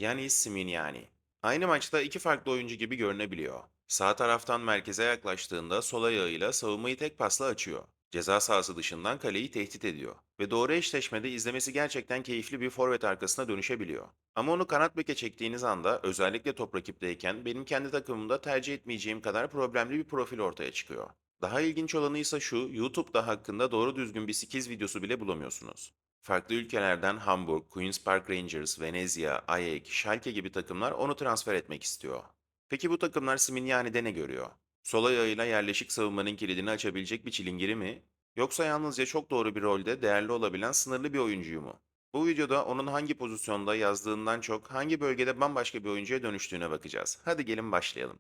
Yani Siminyani. Aynı maçta iki farklı oyuncu gibi görünebiliyor. Sağ taraftan merkeze yaklaştığında sol ayağıyla savunmayı tek pasla açıyor. Ceza sahası dışından kaleyi tehdit ediyor. Ve doğru eşleşmede izlemesi gerçekten keyifli bir forvet arkasına dönüşebiliyor. Ama onu kanat beke çektiğiniz anda özellikle top rakipteyken benim kendi takımımda tercih etmeyeceğim kadar problemli bir profil ortaya çıkıyor. Daha ilginç olanı ise şu, YouTube'da hakkında doğru düzgün bir skiz videosu bile bulamıyorsunuz. Farklı ülkelerden Hamburg, Queen's Park Rangers, Venezia, AEK, Schalke gibi takımlar onu transfer etmek istiyor. Peki bu takımlar Siminyani'de ne görüyor? Sol ayağıyla yerleşik savunmanın kilidini açabilecek bir çilingiri mi? Yoksa yalnızca çok doğru bir rolde değerli olabilen sınırlı bir oyuncuyu mu? Bu videoda onun hangi pozisyonda yazdığından çok hangi bölgede bambaşka bir oyuncuya dönüştüğüne bakacağız. Hadi gelin başlayalım.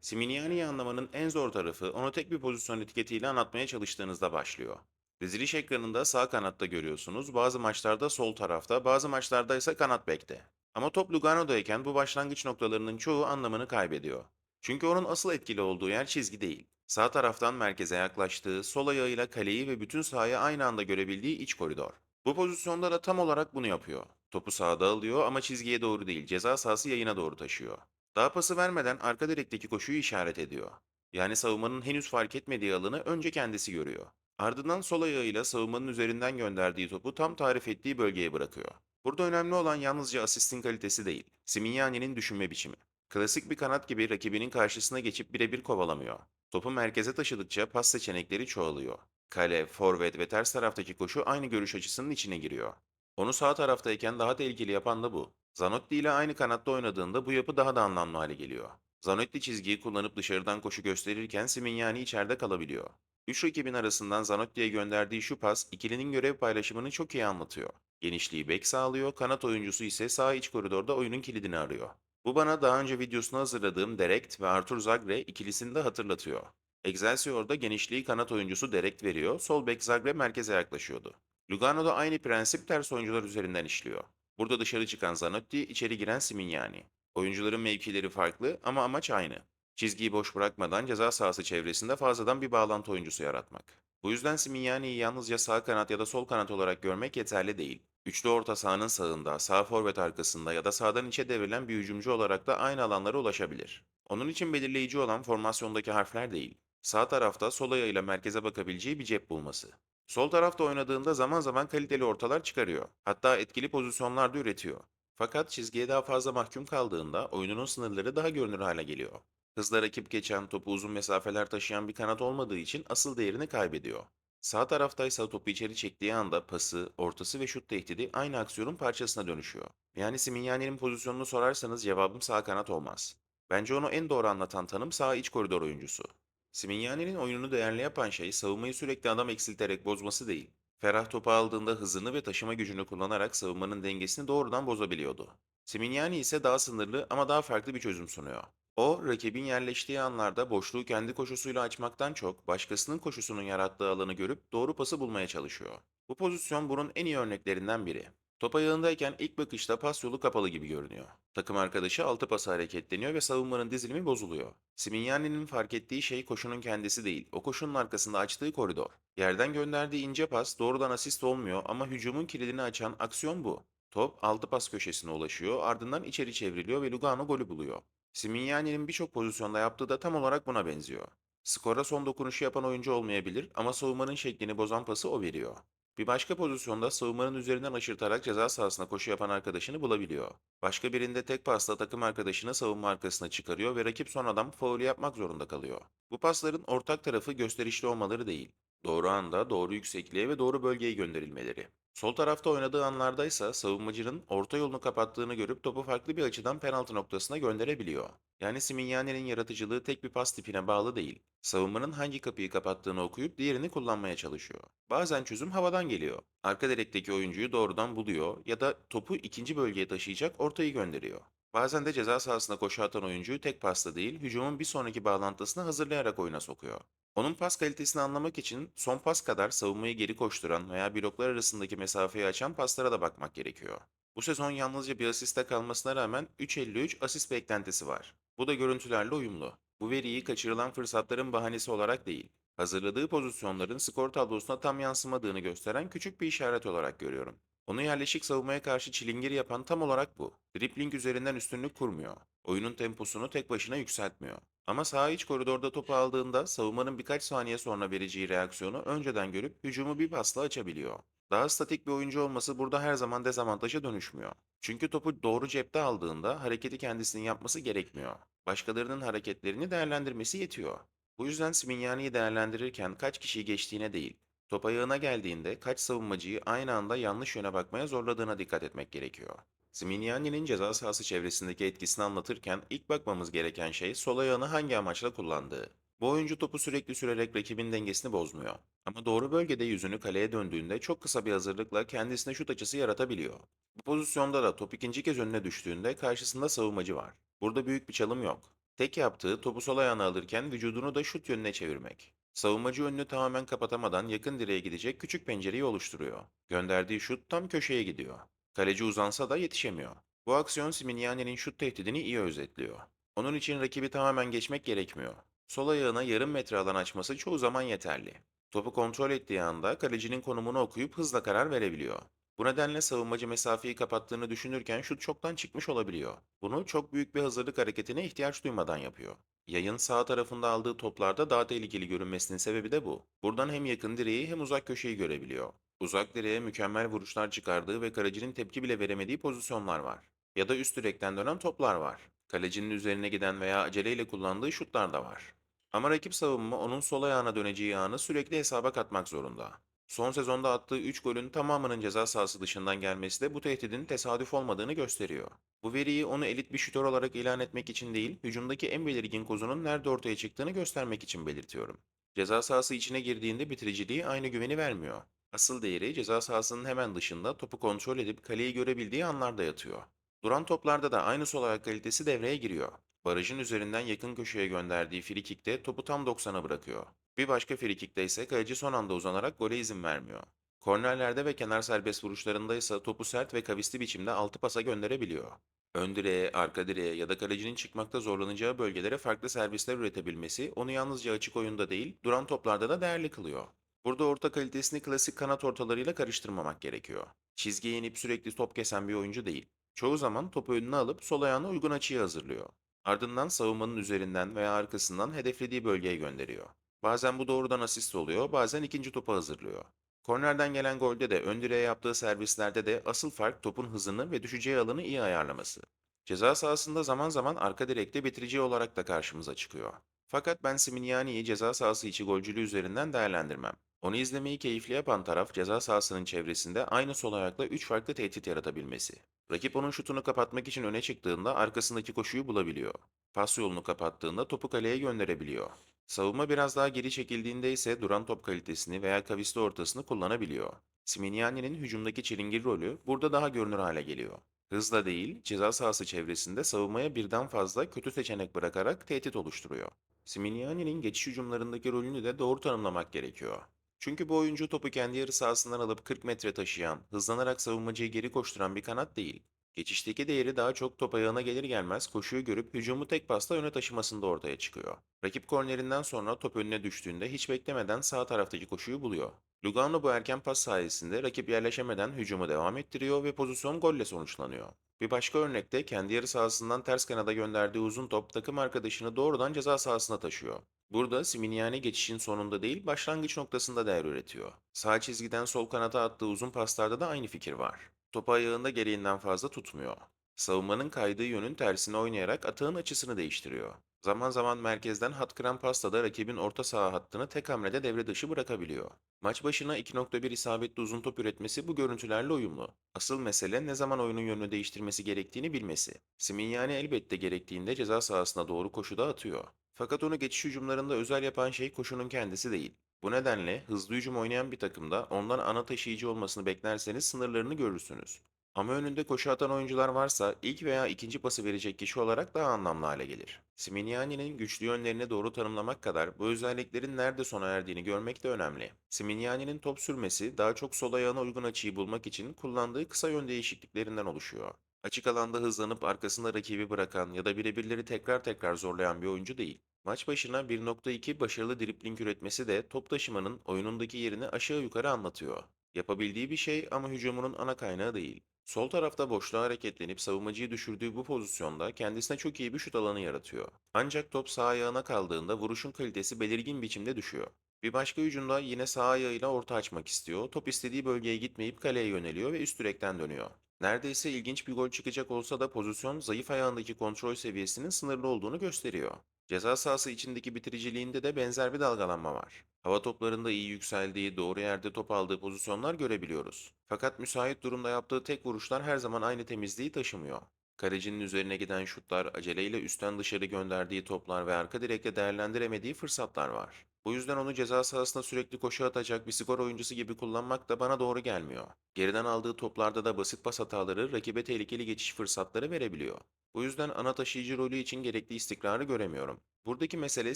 Siminiani'yi anlamanın en zor tarafı onu tek bir pozisyon etiketiyle anlatmaya çalıştığınızda başlıyor. Diziliş ekranında sağ kanatta görüyorsunuz, bazı maçlarda sol tarafta, bazı maçlarda ise kanat bekte. Ama top Lugano'dayken bu başlangıç noktalarının çoğu anlamını kaybediyor. Çünkü onun asıl etkili olduğu yer çizgi değil. Sağ taraftan merkeze yaklaştığı, sol ayağıyla kaleyi ve bütün sahayı aynı anda görebildiği iç koridor. Bu pozisyonda da tam olarak bunu yapıyor. Topu sağda alıyor ama çizgiye doğru değil, ceza sahası yayına doğru taşıyor. Daha pası vermeden arka direkteki koşuyu işaret ediyor. Yani savunmanın henüz fark etmediği alanı önce kendisi görüyor. Ardından sol ayağıyla savunmanın üzerinden gönderdiği topu tam tarif ettiği bölgeye bırakıyor. Burada önemli olan yalnızca asistin kalitesi değil, Simignani'nin düşünme biçimi. Klasik bir kanat gibi rakibinin karşısına geçip birebir kovalamıyor. Topu merkeze taşıdıkça pas seçenekleri çoğalıyor. Kale, forvet ve ters taraftaki koşu aynı görüş açısının içine giriyor. Onu sağ taraftayken daha tehlikeli yapan da bu. Zanotti ile aynı kanatta oynadığında bu yapı daha da anlamlı hale geliyor. Zanotti çizgiyi kullanıp dışarıdan koşu gösterirken Simignani içeride kalabiliyor. Üç rakibin arasından Zanotti'ye gönderdiği şu pas ikilinin görev paylaşımını çok iyi anlatıyor. Genişliği bek sağlıyor, kanat oyuncusu ise sağ iç koridorda oyunun kilidini arıyor. Bu bana daha önce videosunu hazırladığım Derekt ve Artur Zagre ikilisini de hatırlatıyor. Excelsior'da genişliği kanat oyuncusu Derekt veriyor, sol bek Zagre merkeze yaklaşıyordu. Lugano'da aynı prensip ters oyuncular üzerinden işliyor. Burada dışarı çıkan Zanotti, içeri giren Simignani. Oyuncuların mevkileri farklı ama amaç aynı. Çizgiyi boş bırakmadan ceza sahası çevresinde fazladan bir bağlantı oyuncusu yaratmak. Bu yüzden Simignani'yi yalnızca sağ kanat ya da sol kanat olarak görmek yeterli değil. Üçlü orta sahanın sağında, sağ forvet arkasında ya da sağdan içe devrilen bir hücumcu olarak da aynı alanlara ulaşabilir. Onun için belirleyici olan formasyondaki harfler değil, sağ tarafta sol ayağıyla merkeze bakabileceği bir cep bulması. Sol tarafta oynadığında zaman zaman kaliteli ortalar çıkarıyor. Hatta etkili pozisyonlar da üretiyor. Fakat çizgiye daha fazla mahkum kaldığında oyununun sınırları daha görünür hale geliyor. Hızla rakip geçen, topu uzun mesafeler taşıyan bir kanat olmadığı için asıl değerini kaybediyor. Sağ taraftaysa topu içeri çektiği anda pası, ortası ve şut tehdidi aynı aksiyonun parçasına dönüşüyor. Yani Simignani'nin pozisyonunu sorarsanız cevabım sağ kanat olmaz. Bence onu en doğru anlatan tanım sağ iç koridor oyuncusu. Simignani'nin oyununu değerli yapan şey savunmayı sürekli adam eksilterek bozması değil. Ferah topu aldığında hızını ve taşıma gücünü kullanarak savunmanın dengesini doğrudan bozabiliyordu. Simignani ise daha sınırlı ama daha farklı bir çözüm sunuyor. O, rakibin yerleştiği anlarda boşluğu kendi koşusuyla açmaktan çok başkasının koşusunun yarattığı alanı görüp doğru pası bulmaya çalışıyor. Bu pozisyon bunun en iyi örneklerinden biri. Top ayağındayken ilk bakışta pas yolu kapalı gibi görünüyor. Takım arkadaşı altı pası hareketleniyor ve savunmanın dizilimi bozuluyor. Simignani'nin fark ettiği şey koşunun kendisi değil, o koşunun arkasında açtığı koridor. Yerden gönderdiği ince pas doğrudan asist olmuyor ama hücumun kilidini açan aksiyon bu. Top altı pas köşesine ulaşıyor, ardından içeri çevriliyor ve Lugano golü buluyor. Simignani'nin birçok pozisyonda yaptığı da tam olarak buna benziyor. Skora son dokunuşu yapan oyuncu olmayabilir ama savunmanın şeklini bozan pası o veriyor. Bir başka pozisyonda savunmanın üzerinden aşırtarak ceza sahasına koşu yapan arkadaşını bulabiliyor. Başka birinde tek pasla takım arkadaşını savunma arkasına çıkarıyor ve rakip sonradan faulü yapmak zorunda kalıyor. Bu pasların ortak tarafı gösterişli olmaları değil. Doğru anda, doğru yüksekliğe ve doğru bölgeye gönderilmeleri. Sol tarafta oynadığı anlardaysa savunmacının orta yolunu kapattığını görüp topu farklı bir açıdan penaltı noktasına gönderebiliyor. Yani Simignani'nin yaratıcılığı tek bir pas tipine bağlı değil. Savunmanın hangi kapıyı kapattığını okuyup diğerini kullanmaya çalışıyor. Bazen çözüm havadan geliyor. Arka direkteki oyuncuyu doğrudan buluyor ya da topu ikinci bölgeye taşıyacak ortayı gönderiyor. Bazen de ceza sahasına koşu atan oyuncuyu tek pasla değil, hücumun bir sonraki bağlantısını hazırlayarak oyuna sokuyor. Onun pas kalitesini anlamak için son pas kadar savunmayı geri koşturan veya bloklar arasındaki mesafeyi açan paslara da bakmak gerekiyor. Bu sezon yalnızca bir asiste kalmasına rağmen 3.53 asist beklentisi var. Bu da görüntülerle uyumlu. Bu veriyi kaçırılan fırsatların bahanesi olarak değil. Hazırladığı pozisyonların skor tablosuna tam yansımadığını gösteren küçük bir işaret olarak görüyorum. Onu yerleşik savunmaya karşı çilingir yapan tam olarak bu. Dribbling üzerinden üstünlük kurmuyor. Oyunun temposunu tek başına yükseltmiyor. Ama saha iç koridorda topu aldığında savunmanın birkaç saniye sonra vereceği reaksiyonu önceden görüp hücumu bir pasla açabiliyor. Daha statik bir oyuncu olması burada her zaman dezavantaja dönüşmüyor. Çünkü topu doğru cepte aldığında hareketi kendisinin yapması gerekmiyor. Başkalarının hareketlerini değerlendirmesi yetiyor. Bu yüzden Simignani'yi değerlendirirken kaç kişiyi geçtiğine değil, top ayağına geldiğinde kaç savunmacıyı aynı anda yanlış yöne bakmaya zorladığına dikkat etmek gerekiyor. Simignani'nin ceza sahası çevresindeki etkisini anlatırken ilk bakmamız gereken şey sol ayağını hangi amaçla kullandığı. Bu oyuncu topu sürekli sürerek rakibin dengesini bozmuyor. Ama doğru bölgede yüzünü kaleye döndüğünde çok kısa bir hazırlıkla kendisine şut açısı yaratabiliyor. Bu pozisyonda da top ikinci kez önüne düştüğünde karşısında savunmacı var. Burada büyük bir çalım yok. Tek yaptığı topu sol ayağına alırken vücudunu da şut yönüne çevirmek. Savunmacı önünü tamamen kapatamadan yakın direğe gidecek küçük pencereyi oluşturuyor. Gönderdiği şut tam köşeye gidiyor. Kaleci uzansa da yetişemiyor. Bu aksiyon Simignani'nin şut tehdidini iyi özetliyor. Onun için rakibi tamamen geçmek gerekmiyor. Sol ayağına yarım metre alan açması çoğu zaman yeterli. Topu kontrol ettiği anda kalecinin konumunu okuyup hızla karar verebiliyor. Bu nedenle savunmacı mesafeyi kapattığını düşünürken şut çoktan çıkmış olabiliyor. Bunu çok büyük bir hazırlık hareketine ihtiyaç duymadan yapıyor. Yayın sağ tarafında aldığı toplarda daha tehlikeli görünmesinin sebebi de bu. Buradan hem yakın direği hem uzak köşeyi görebiliyor. Uzak direğe mükemmel vuruşlar çıkardığı ve kalecinin tepki bile veremediği pozisyonlar var. Ya da üst direkten dönen toplar var. Kalecinin üzerine giden veya aceleyle kullandığı şutlar da var. Ama rakip savunma onun sol ayağına döneceği anı sürekli hesaba katmak zorunda. Son sezonda attığı 3 golün tamamının ceza sahası dışından gelmesi de bu tehdidin tesadüf olmadığını gösteriyor. Bu veriyi onu elit bir şutör olarak ilan etmek için değil, hücumdaki en belirgin kozunun nerede ortaya çıktığını göstermek için belirtiyorum. Ceza sahası içine girdiğinde bitiriciliği aynı güveni vermiyor. Asıl değeri ceza sahasının hemen dışında topu kontrol edip kaleyi görebildiği anlarda yatıyor. Duran toplarda da aynı sol ayak kalitesi devreye giriyor. Barajın üzerinden yakın köşeye gönderdiği frikikte topu tam 90'a bırakıyor. Bir başka frikikte ise kaleci son anda uzanarak gole izin vermiyor. Kornerlerde ve kenar serbest vuruşlarında ise topu sert ve kavisli biçimde altı pasa gönderebiliyor. Ön direğe, arka direğe ya da kalecinin çıkmakta zorlanacağı bölgelere farklı servisler üretebilmesi onu yalnızca açık oyunda değil, duran toplarda da değerli kılıyor. Burada orta kalitesini klasik kanat ortalarıyla karıştırmamak gerekiyor. Çizgiye inip sürekli top kesen bir oyuncu değil. Çoğu zaman topu önüne alıp sol ayağına uygun açıyı hazırlıyor. Ardından savunmanın üzerinden veya arkasından hedeflediği bölgeye gönderiyor. Bazen bu doğrudan asist oluyor, bazen ikinci topu hazırlıyor. Kornerden gelen golde de ön direğe yaptığı servislerde de asıl fark topun hızını ve düşeceği alanı iyi ayarlaması. Ceza sahasında zaman zaman arka direkte bitirici olarak da karşımıza çıkıyor. Fakat ben Simignani'yi ceza sahası içi golcülüğü üzerinden değerlendirmem. Onu izlemeyi keyifli yapan taraf ceza sahasının çevresinde aynı sol ayakla 3 farklı tehdit yaratabilmesi. Rakip onun şutunu kapatmak için öne çıktığında arkasındaki koşuyu bulabiliyor. Pas yolunu kapattığında topu kaleye gönderebiliyor. Savunma biraz daha geri çekildiğinde ise duran top kalitesini veya kavisli ortasını kullanabiliyor. Simignani'nin hücumdaki çilingir rolü burada daha görünür hale geliyor. Hızla değil, ceza sahası çevresinde savunmaya birden fazla kötü seçenek bırakarak tehdit oluşturuyor. Simignani'nin geçiş hücumlarındaki rolünü de doğru tanımlamak gerekiyor. Çünkü bu oyuncu topu kendi yarı sahasından alıp 40 metre taşıyan, hızlanarak savunmacıyı geri koşturan bir kanat değil. Geçişteki değeri daha çok top ayağına gelir gelmez koşuyu görüp hücumu tek pasla öne taşımasında ortaya çıkıyor. Rakip kornerinden sonra top önüne düştüğünde hiç beklemeden sağ taraftaki koşuyu buluyor. Lugano bu erken pas sayesinde rakip yerleşemeden hücumu devam ettiriyor ve pozisyon golle sonuçlanıyor. Bir başka örnekte kendi yarı sahasından ters kanada gönderdiği uzun top takım arkadaşını doğrudan ceza sahasına taşıyor. Burada Simignani geçişin sonunda değil başlangıç noktasında değer üretiyor. Sağ çizgiden sol kanata attığı uzun paslarda da aynı fikir var. Topu ayağında gereğinden fazla tutmuyor. Savunmanın kaydığı yönün tersine oynayarak atağın açısını değiştiriyor. Zaman zaman merkezden hat kıran pasla da rakibin orta saha hattını tek hamlede devre dışı bırakabiliyor. Maç başına 2.1 isabetli uzun top üretmesi bu görüntülerle uyumlu. Asıl mesele ne zaman oyunun yönünü değiştirmesi gerektiğini bilmesi. Simignani elbette gerektiğinde ceza sahasına doğru koşuda atıyor. Fakat onu geçiş hücumlarında özel yapan şey koşunun kendisi değil. Bu nedenle hızlı hücum oynayan bir takımda ondan ana taşıyıcı olmasını beklerseniz sınırlarını görürsünüz. Ama önünde koşu atan oyuncular varsa ilk veya ikinci pası verecek kişi olarak daha anlamlı hale gelir. Simignani'nin güçlü yönlerini doğru tanımlamak kadar bu özelliklerin nerede sona erdiğini görmek de önemli. Simignani'nin top sürmesi daha çok sol ayağına uygun açıyı bulmak için kullandığı kısa yön değişikliklerinden oluşuyor. Açık alanda hızlanıp arkasında rakibi bırakan ya da birebirleri tekrar tekrar zorlayan bir oyuncu değil. Maç başına 1.2 başarılı dribling üretmesi de top taşımanın oyunundaki yerini aşağı yukarı anlatıyor. Yapabildiği bir şey ama hücumunun ana kaynağı değil. Sol tarafta boşluğa hareketlenip savunmacıyı düşürdüğü bu pozisyonda kendisine çok iyi bir şut alanı yaratıyor. Ancak top sağ ayağına kaldığında vuruşun kalitesi belirgin biçimde düşüyor. Bir başka hücumda yine sağ ayağıyla orta açmak istiyor. Top istediği bölgeye gitmeyip kaleye yöneliyor ve üst direkten dönüyor. Neredeyse ilginç bir gol çıkacak olsa da pozisyon zayıf ayağındaki kontrol seviyesinin sınırlı olduğunu gösteriyor. Ceza sahası içindeki bitiriciliğinde de benzer bir dalgalanma var. Hava toplarında iyi yükseldiği, doğru yerde top aldığı pozisyonlar görebiliyoruz. Fakat müsait durumda yaptığı tek vuruşlar her zaman aynı temizliği taşımıyor. Kalecinin üzerine giden şutlar, aceleyle üstten dışarı gönderdiği toplar ve arka direkte değerlendiremediği fırsatlar var. Bu yüzden onu ceza sahasında sürekli koşu atacak bir skor oyuncusu gibi kullanmak da bana doğru gelmiyor. Geriden aldığı toplarda da basit pas hataları rakibe tehlikeli geçiş fırsatları verebiliyor. Bu yüzden ana taşıyıcı rolü için gerekli istikrarı göremiyorum. Buradaki mesele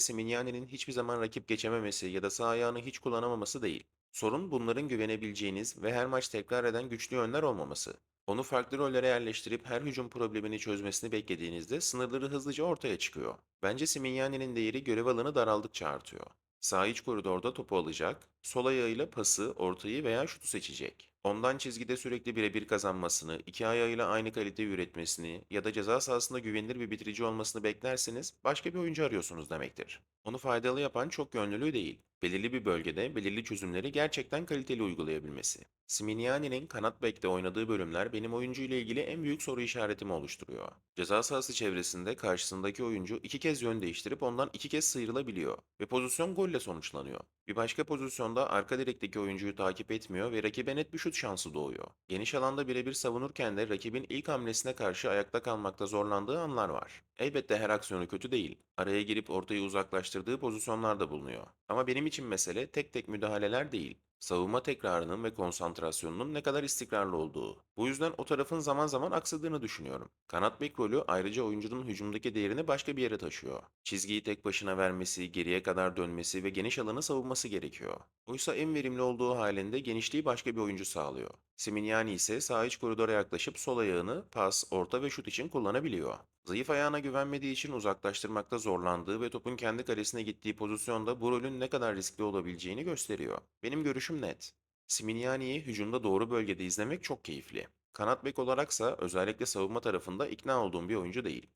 Simignani'nin hiçbir zaman rakip geçememesi ya da sağ ayağını hiç kullanamaması değil. Sorun bunların güvenebileceğiniz ve her maç tekrar eden güçlü yönler olmaması. Onu farklı rollere yerleştirip her hücum problemini çözmesini beklediğinizde sınırları hızlıca ortaya çıkıyor. Bence Simignani'nin değeri görev alanı daraldıkça artıyor. Sağ iç koridorda topu alacak, sol ayağıyla pası, ortayı veya şutu seçecek. Ondan çizgide sürekli birebir kazanmasını, iki ayağıyla aynı kalite üretmesini ya da ceza sahasında güvenilir bir bitirici olmasını beklerseniz başka bir oyuncu arıyorsunuz demektir. Onu faydalı yapan çok yönlülüğü değil, belirli bir bölgede belirli çözümleri gerçekten kaliteli uygulayabilmesi. Simignani'nin kanat bekte oynadığı bölümler benim oyuncu ile ilgili en büyük soru işaretimi oluşturuyor. Ceza sahası çevresinde karşısındaki oyuncu iki kez yön değiştirip ondan iki kez sıyrılabiliyor ve pozisyon golle sonuçlanıyor. Bir başka pozisyonda arka direkteki oyuncuyu takip etmiyor ve rakibe net bir şut şansı doğuyor. Geniş alanda birebir savunurken de rakibin ilk hamlesine karşı ayakta kalmakta zorlandığı anlar var. Elbette her aksiyonu kötü değil. Araya girip ortayı uzaklaştırdığı pozisyonlar da bulunuyor. Ama benim için mesele tek tek müdahaleler değil. Savunma tekrarının ve konsantrasyonunun ne kadar istikrarlı olduğu. Bu yüzden o tarafın zaman zaman aksadığını düşünüyorum. Kanat bek rolü ayrıca oyuncunun hücumdaki değerini başka bir yere taşıyor. Çizgiyi tek başına vermesi, geriye kadar dönmesi ve geniş alanı savunması gerekiyor. Oysa en verimli olduğu halinde genişliği başka bir oyuncu sağlıyor. Simignani ise sağ iç koridora yaklaşıp sol ayağını pas, orta ve şut için kullanabiliyor. Zayıf ayağına güvenmediği için uzaklaştırmakta zorlandığı ve topun kendi kalesine gittiği pozisyonda bu rolün ne kadar riskli olabileceğini gösteriyor. Benim görüşüm net. Simignani'yi hücumda doğru bölgede izlemek çok keyifli. Kanat bek olaraksa özellikle savunma tarafında ikna olduğum bir oyuncu değil.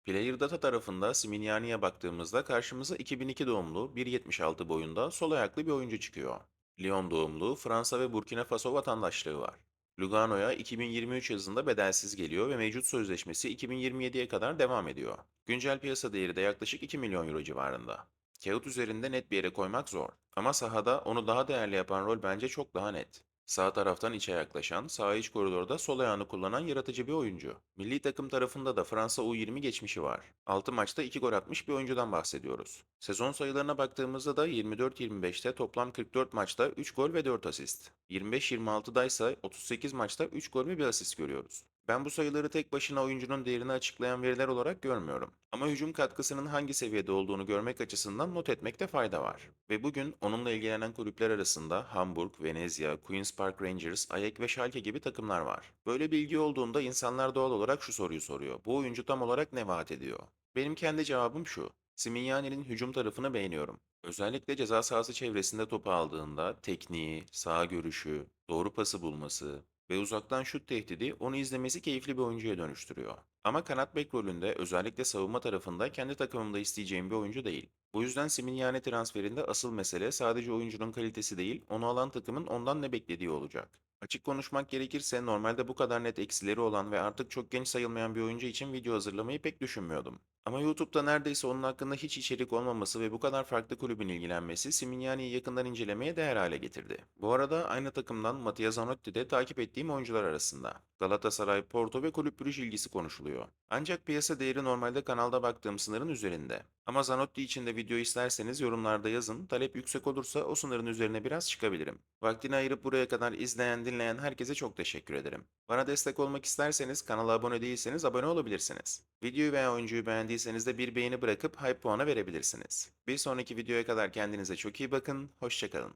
Player Data tarafında Simignani'ye baktığımızda karşımıza 2002 doğumlu, 1.76 boyunda sol ayaklı bir oyuncu çıkıyor. Lyon doğumlu, Fransa ve Burkina Faso vatandaşlığı var. Lugano'ya 2023 yazında bedelsiz geliyor ve mevcut sözleşmesi 2027'ye kadar devam ediyor. Güncel piyasa değeri de yaklaşık 2 milyon euro civarında. Kağıt üzerinde net bir yere koymak zor. Ama sahada onu daha değerli yapan rol bence çok daha net. Sağ taraftan içe yaklaşan, sağ iç koridorda sol ayağını kullanan yaratıcı bir oyuncu. Milli takım tarafında da Fransa U20 geçmişi var. 6 maçta 2 gol atmış bir oyuncudan bahsediyoruz. Sezon sayılarına baktığımızda da 24-25'te toplam 44 maçta 3 gol ve 4 asist. 25-26'da ise 38 maçta 3 gol ve 1 asist görüyoruz. Ben bu sayıları tek başına oyuncunun değerini açıklayan veriler olarak görmüyorum. Ama hücum katkısının hangi seviyede olduğunu görmek açısından not etmekte fayda var. Ve bugün onunla ilgilenen kulüpler arasında Hamburg, Venezia, Queen's Park Rangers, Ajax ve Schalke gibi takımlar var. Böyle bilgi olduğunda insanlar doğal olarak şu soruyu soruyor. Bu oyuncu tam olarak ne vaat ediyor? Benim kendi cevabım şu. Simignani'nin hücum tarafını beğeniyorum. Özellikle ceza sahası çevresinde topu aldığında tekniği, sağ görüşü, doğru pası bulması ve uzaktan şut tehdidi onu izlemesi keyifli bir oyuncuya dönüştürüyor. Ama kanat bek rolünde özellikle savunma tarafında kendi takımımda isteyeceğim bir oyuncu değil. Bu yüzden Simignani transferinde asıl mesele sadece oyuncunun kalitesi değil, onu alan takımın ondan ne beklediği olacak. Açık konuşmak gerekirse normalde bu kadar net eksileri olan ve artık çok genç sayılmayan bir oyuncu için video hazırlamayı pek düşünmüyordum. Ama YouTube'da neredeyse onun hakkında hiç içerik olmaması ve bu kadar farklı kulübün ilgilenmesi Simignani'yi yakından incelemeye değer hale getirdi. Bu arada aynı takımdan Mattia Zanotti de takip ettiğim oyuncular arasında. Galatasaray, Porto ve Kulüp Brugge ilgisi konuşuluyor. Ancak piyasa değeri normalde kanalda baktığım sınırın üzerinde. Ama Zanotti için de video isterseniz yorumlarda yazın. Talep yüksek olursa o sınırın üzerine biraz çıkabilirim. Vaktini ayırıp buraya kadar izleyen, dinleyen herkese çok teşekkür ederim. Bana destek olmak isterseniz kanala abone değilseniz abone olabilirsiniz. Videoyu veya oyuncuyu beğendiyseniz de bir beğeni bırakıp hype puanı verebilirsiniz. Bir sonraki videoya kadar kendinize çok iyi bakın, hoşça kalın.